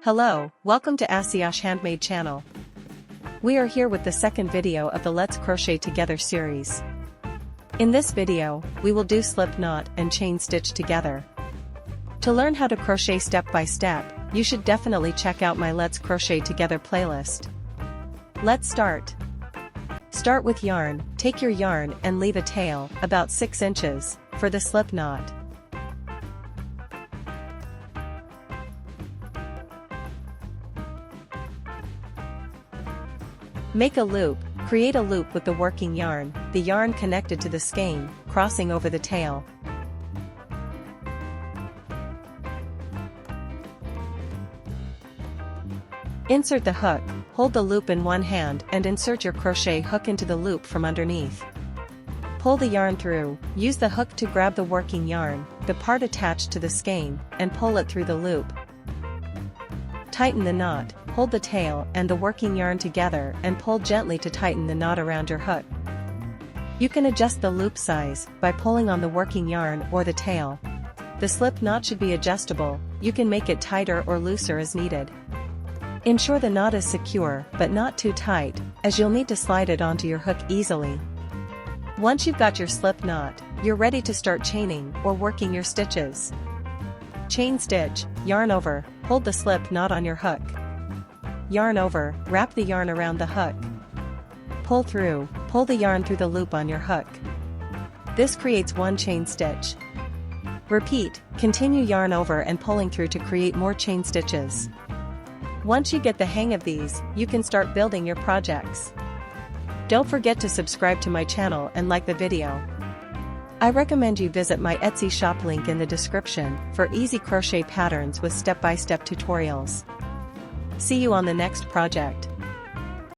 Hello, welcome to Asia's Handmade channel. We are here with the second video of the Let's Crochet Together series. In this video, we will do slip knot and chain stitch together. To learn how to crochet step by step, you should definitely check out my Let's Crochet Together playlist. Let's start. Start with yarn, take your yarn and leave a tail, about 6 inches, for the slip knot. Make a loop, create a loop with the working yarn, the yarn connected to the skein, crossing over the tail. Insert the hook, hold the loop in one hand and insert your crochet hook into the loop from underneath. Pull the yarn through, use the hook to grab the working yarn, the part attached to the skein, and pull it through the loop. Tighten the knot, hold the tail and the working yarn together and pull gently to tighten the knot around your hook. You can adjust the loop size by pulling on the working yarn or the tail. The slip knot should be adjustable, you can make it tighter or looser as needed. Ensure the knot is secure but not too tight, as you'll need to slide it onto your hook easily. Once you've got your slip knot, you're ready to start chaining or working your stitches. Chain stitch, yarn over, hold the slip knot on your hook. Yarn over, wrap the yarn around the hook. Pull through, pull the yarn through the loop on your hook. This creates one chain stitch. Repeat, continue yarn over and pulling through to create more chain stitches. Once you get the hang of these, you can start building your projects. Don't forget to subscribe to my channel and like the video. I recommend you visit my Etsy shop link in the description for easy crochet patterns with step-by-step tutorials. See you on the next project.